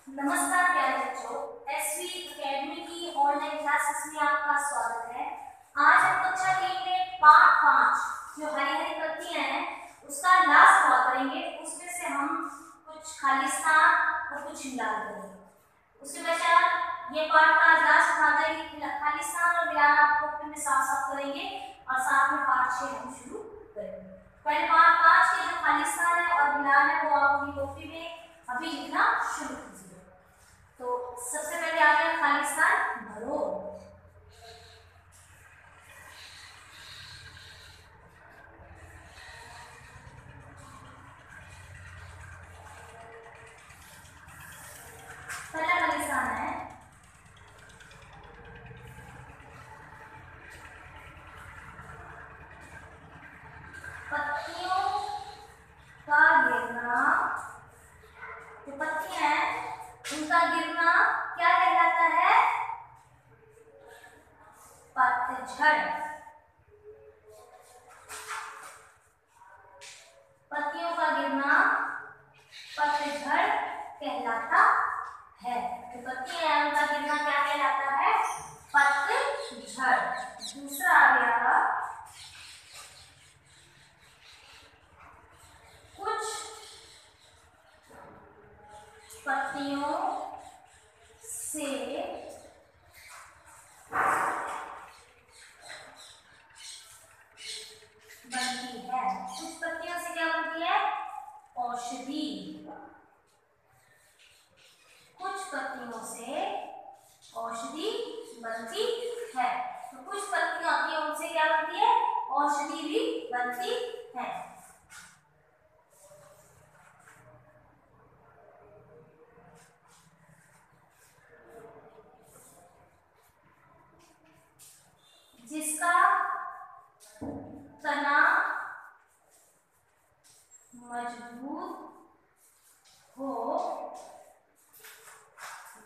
नमस्कार प्यारे बच्चों, एसवी एकेडमी की ऑनलाइन क्लासेस में आपका स्वागत है। आज हम कक्षा 3 में पार्ट 5 जो हरी हरी पत्तियां हैं उसका लास्ट सॉल्व करेंगे। उसमें से हम कुछ खाली स्थान और कुछ मिलान करेंगे। उसके पश्चात ये पार्ट का लास्ट भाग है कि खाली स्थान और मिलान आप कॉपी में साफ साफ करेंगे और साथ में पार्ट 6 हम शुरू करेंगे। पहले पार्ट 5 के जो खाली स्थान है और मिलान है वो आप अपनी कॉपी में अभी लिखना शुरू कीजिए। तो सबसे पहले आ गया खाली स्थान भरो। पहला खाली स्थान है पत्तियों का गिरना। जो पत्तियां हैं उनका गिरना क्या कहलाता है? पतझड़। पत्तियों का गिरना पतझड़ कहलाता है। जो पत्तियां हैं उनका गिरना क्या कहलाता है? पतझड़। दूसरा आ गया कुछ पत्तियों से बनती है। कुछ पत्तियों से क्या बनती है? औषधि। कुछ पत्तियों से औषधि बनती है। तो कुछ पत्तियां होती हैं उनसे क्या बनती है? औषधि भी बनती है। जिसका तना मजबूत हो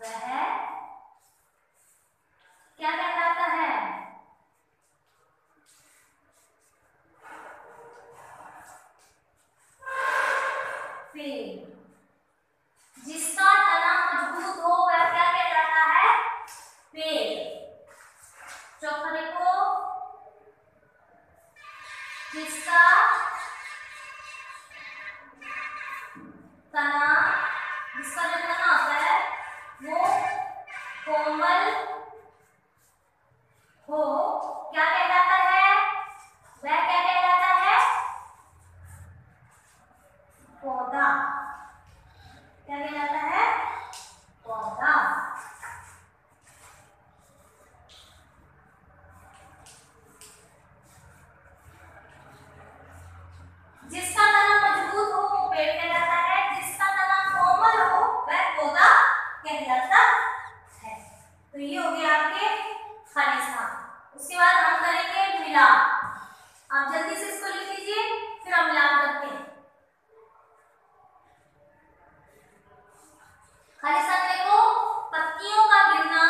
वह क्या कहलाता है? पेड़। जिसका तना मजबूत हो वह क्या कहलाता है? पेड़। चौथा देखो, जिसका तना, जिसका जो तना होता है वो कोमल हो क्या कहलाता है? वह क्या कहलाता है? पौधा। क्या कहलाता है? पौधा। जिसका तना मजबूत हो वो पेड़ कहलाता है। जिसका तना कोमल हो वह पौधा कहलाता है। तो ये हो गया आपके खाली स्थान। उसके बाद हम करेंगे मिलान। आप जल्दी से इसको लिख लीजिए, फिर हम मिलान करते हैं। खाली स्थान देखो, पत्तियों का गिरना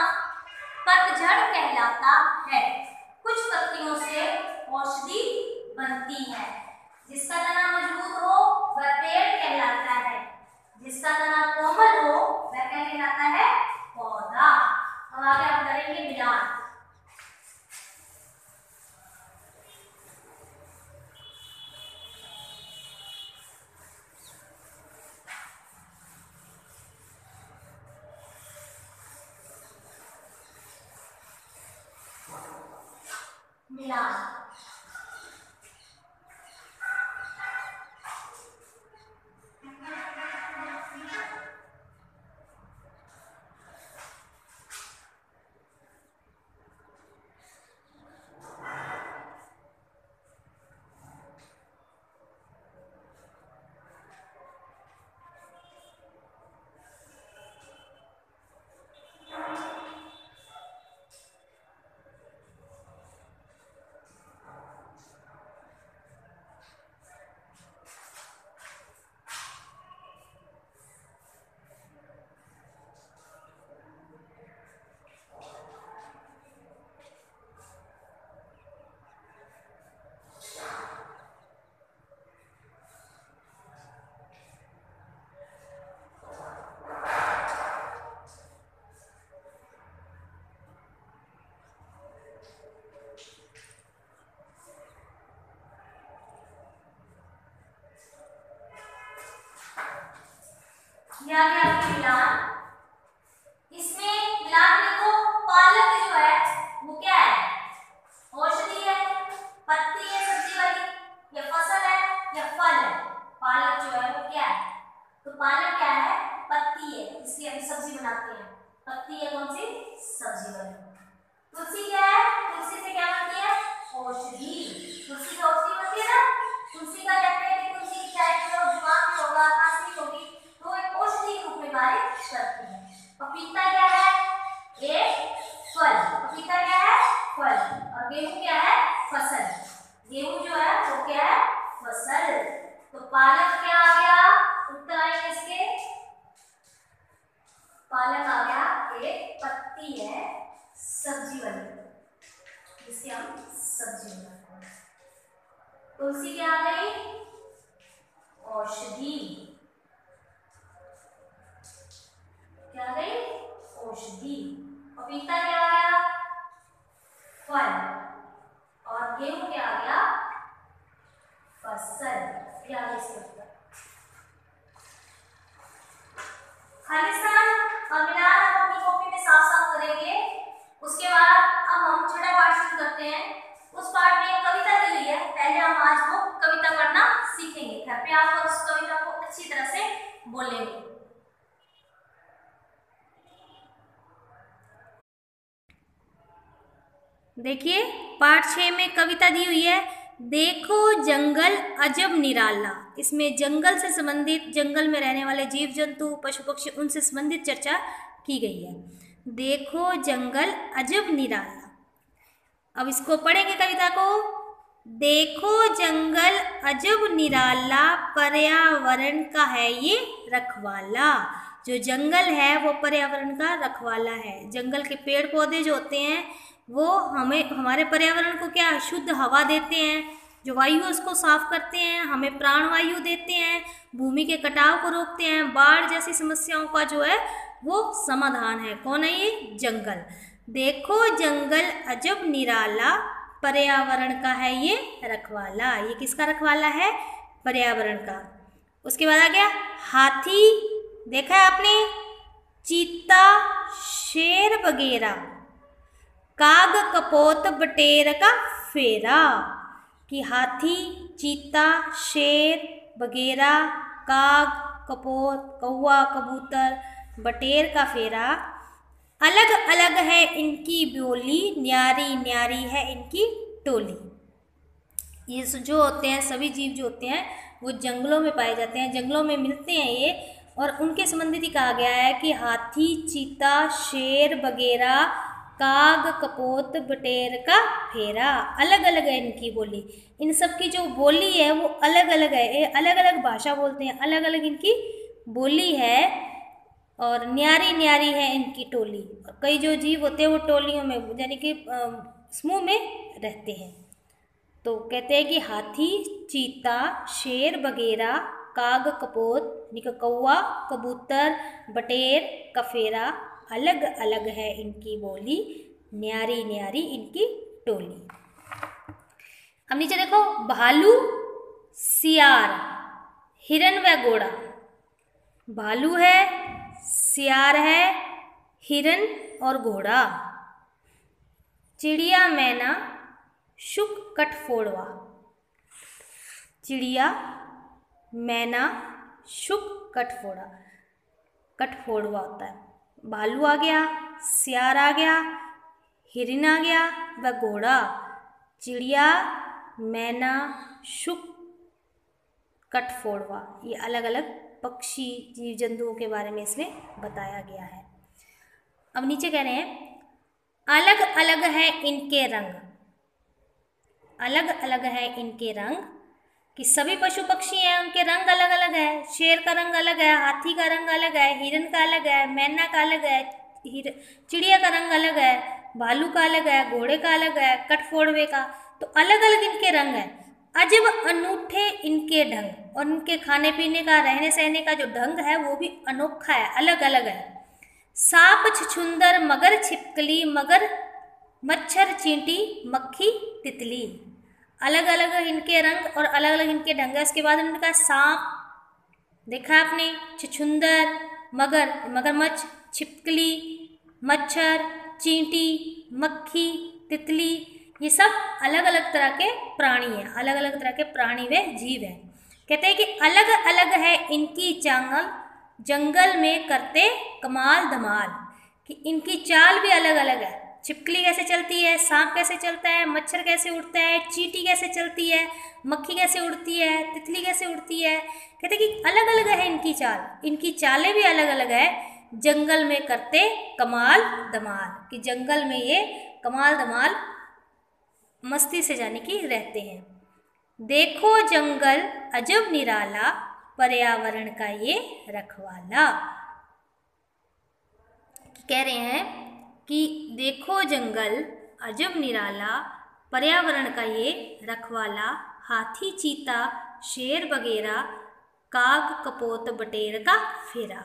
पतझड़ कहलाता है। कुछ पत्तियों से औषधि बनती है। जिसका तना मजबूत हो वह पेड़ कहलाता है। जिसका तना कोमल हो वह क्या कहलाता है? पौधा। अब आगे हम करेंगे मिलान। मिलान। ये आ गया आपकी मिलान। इसमें मिलान देखो, पालक जो है वो क्या है, औषधि है, पत्ती है सब्जी वाली, या फसल है या फल है। पालक जो है वो क्या है, तो पालक क्या है, पत्ती है, इसकी हम सब्जी बनाते हैं। पत्ती है कौन सी, सब्जी वाली। तुलसी क्या है, तुलसी से क्या बनती है, औषधि। तुलसी से औषधि बनती है ना। तुलसी का कहते हैं कि तुलसी की चाय पी लो, जुकाम होगा, खांसी होगी, तो एक औषधि के रूप में कार्य करती है। पपीता क्या है, एक फल। पपीता क्या है, फल। और गेहूं क्या है, फसल। गेहूं जो है वो क्या है, फसल। तो पालक क्या आ गया, उत्तर आएंगे इसके, पालक आ गया एक पत्ती है सब्जी वाली, जिससे हम सब्जी बनाते हैं। तुलसी क्या आ गई, औषधि। क्या आ गई, औषधि। पपीता क्या आ गया, फल। और गेहूं क्या आ गया, फसल। क्या आ गया इसका उत्तर। खालिस्तान और मिलान हम अपनी कॉपी में साफ साफ करेंगे। उसके बाद अब हम छठा पाठ शुरू करते हैं। उस पाठ में एक कविता दी हुई है, पहले हम आज वो कविता पढ़ना सीखेंगे। घर पे आप उस कविता को अच्छी तरह से बोलेंगे। देखिए पाठ 6 में कविता दी हुई है, देखो जंगल अजब निराला। इसमें जंगल से संबंधित, जंगल में रहने वाले जीव जंतु पशु पक्षी, उनसे संबंधित चर्चा की गई है। देखो जंगल अजब निराला। अब इसको पढ़ेंगे कविता को। देखो जंगल अजब निराला, पर्यावरण का है ये रखवाला। जो जंगल है वो पर्यावरण का रखवाला है। जंगल के पेड़ पौधे जो होते हैं वो हमें, हमारे पर्यावरण को क्या, शुद्ध हवा देते हैं, जो वायु उसको साफ करते हैं, हमें प्राणवायु देते हैं, भूमि के कटाव को रोकते हैं, बाढ़ जैसी समस्याओं का जो है वो समाधान है। कौन है ये, जंगल। देखो जंगल अजब निराला, पर्यावरण का है ये रखवाला। ये किसका रखवाला है, पर्यावरण का। उसके बाद आ गया हाथी, देखा है आपने, चीता, शेर वगैरह, काग कपोत बटेर का फेरा। कि हाथी, चीता, शेर वगैरह, काग, कपोत, कौवा, कबूतर, बटेर का फेरा, अलग अलग है इनकी बोली, न्यारी न्यारी है इनकी टोली। ये जो होते हैं सभी जीव जो होते हैं वो जंगलों में पाए जाते हैं, जंगलों में मिलते हैं ये, और उनके संबंधित ही कहा गया है कि हाथी, चीता, शेर वगैरह, काग, कपोत, बटेर का फेरा, अलग अलग है इनकी बोली। इन सब की जो बोली है वो अलग अलग है, ये अलग अलग भाषा बोलते हैं, अलग अलग इनकी बोली है, और न्यारी न्यारी है इनकी टोली। कई जो जीव होते हैं वो टोलियों में, यानी कि समूह में रहते हैं। तो कहते हैं कि हाथी, चीता, शेर वगैरह, काग, कपोत, कौवा, कबूतर, बटेर, कफेरा, अलग अलग है इनकी बोली, न्यारी न्यारी इनकी टोली। अब नीचे देखो, भालू, सियार, हिरन व घोड़ा। भालू है, सियार है, हिरन और घोड़ा। चिड़िया, मैना, शुक, कठफोड़वा। चिड़िया, मैना, शुक, कठफोड़ा, कठफोड़वा होता है। भालू आ गया, सियार आ गया, हिरन आ गया व घोड़ा। चिड़िया, मैना, शुक, कठफोड़वा, ये अलग अलग पक्षी जीव जंतुओं के बारे में इसमें बताया गया है। अब नीचे कह रहे हैं अलग अलग है इनके रंग। अलग अलग है इनके रंग, कि सभी पशु पक्षी हैं उनके रंग अलग अलग है। शेर का रंग अलग है, हाथी का रंग अलग है, हिरन का अलग है, मैना का अलग है, चिड़िया का रंग अलग है, भालू का अलग है, घोड़े का अलग है, कठफोड़वे का। तो अलग अलग इनके रंग हैं। अजब अनूठे इनके ढंग, और इनके खाने पीने का, रहने सहने का जो ढंग है वो भी अनोखा है, अलग अलग है। सांप, छछुंदर, मगर, छिपकली, मगर, मच्छर, चींटी, मक्खी, तितली, अलग अलग इनके रंग और अलग अलग इनके ढंग है। इसके बाद इनका सांप देखा आपने, छछुंदर, मगरमच्छ, छिपकली, मच्छर, चींटी, मक्खी, तितली, ये सब अलग अलग तरह के प्राणी हैं, अलग अलग तरह के प्राणी व जीव हैं। कहते हैं कि अलग अलग है इनकी चाल, जंगल में करते कमाल धमाल, कि इनकी चाल भी अलग अलग है। छिपकली कैसे चलती है, सांप कैसे चलता है, मच्छर कैसे उड़ता है, चींटी कैसे चलती है, मक्खी कैसे उड़ती है, तितली कैसे उड़ती है। कहते हैं कि अलग अलग है इनकी चाल, इनकी चालें भी अलग अलग है। जंगल में करते कमाल धमाल, कि जंगल में ये कमाल धमाल मस्ती से जाने की रहते हैं। देखो जंगल अजब निराला, पर्यावरण का ये रखवाला। कह रहे हैं कि देखो जंगल अजब निराला, पर्यावरण का ये रखवाला, हाथी, चीता, शेर वगैरह, काग, कपोत, बटेर का फेरा।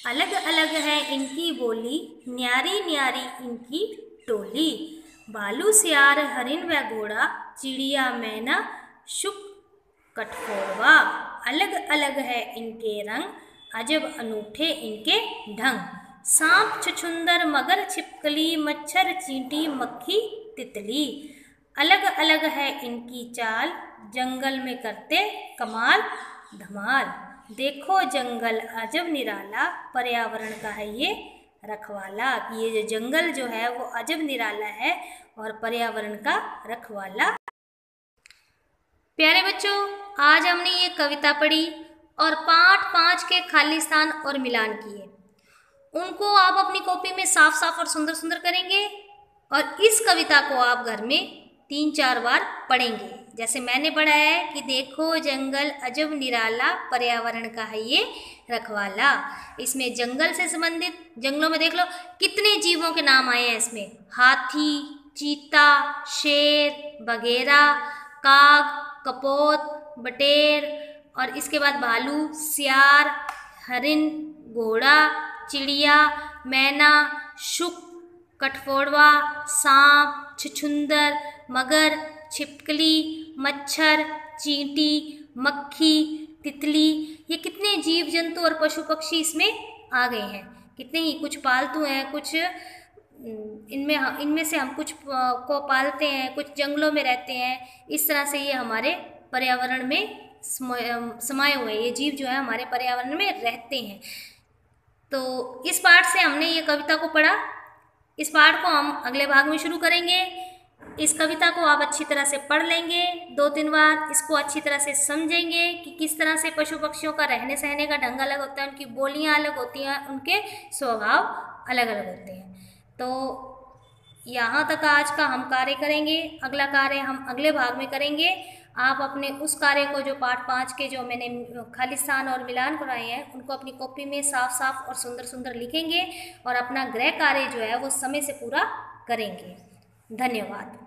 अलग अलग है इनकी बोली, न्यारी न्यारी इनकी टोली। भालू, सियार, हरिन व घोड़ा, चिड़िया, मैना, शुक, कठफोड़वा। अलग अलग है इनके रंग, अजब अनूठे इनके ढंग। सांप, छछूंदर, मगर, छिपकली, मच्छर, चींटी, मक्खी, तितली। अलग अलग है इनकी चाल, जंगल में करते कमाल धमाल। देखो जंगल अजब निराला, पर्यावरण का है ये रखवाला। ये जो जंगल जो है वो अजब निराला है और पर्यावरण का रखवाला। प्यारे बच्चों, आज हमने ये कविता पढ़ी और पाठ 5 के खाली स्थान और मिलान किए। उनको आप अपनी कॉपी में साफ साफ और सुंदर सुंदर करेंगे और इस कविता को आप घर में 3-4 बार पढ़ेंगे। जैसे मैंने पढ़ा है कि देखो जंगल अजब निराला, पर्यावरण का है ये रखवाला। इसमें जंगल से संबंधित, जंगलों में देख लो कितने जीवों के नाम आए हैं इसमें। हाथी, चीता, शेर, बघेरा, काग, कपोत, बटेर, और इसके बाद भालू, सियार, हरिन, घोड़ा, चिड़िया, मैना, शुक, कठफोड़वा, सांप, छछूंदर, मगर, छिपकली, मच्छर, चींटी, मक्खी, तितली। ये कितने जीव जंतु और पशु पक्षी इसमें आ गए हैं। कितने ही, कुछ पालतू हैं, कुछ इनमें से हम कुछ को पालते हैं, कुछ जंगलों में रहते हैं। इस तरह से ये हमारे पर्यावरण में समाये हुए, ये जीव जो है हमारे पर्यावरण में रहते हैं। तो इस पाठ से हमने ये कविता को पढ़ा। इस पाठ को हम अगले भाग में शुरू करेंगे। इस कविता को आप अच्छी तरह से पढ़ लेंगे 2-3 बार, इसको अच्छी तरह से समझेंगे कि किस तरह से पशु पक्षियों का रहने सहने का ढंग अलग होता है, उनकी बोलियां अलग होती हैं, उनके स्वभाव अलग अलग होते हैं। तो यहाँ तक आज का हम कार्य करेंगे। अगला कार्य हम अगले भाग में करेंगे। आप अपने उस कार्य को, जो पाठ 5 के जो मैंने खाली स्थान और मिलान कराए हैं, उनको अपनी कॉपी में साफ साफ और सुंदर सुंदर लिखेंगे और अपना गृह कार्य जो है वो समय से पूरा करेंगे। धन्यवाद।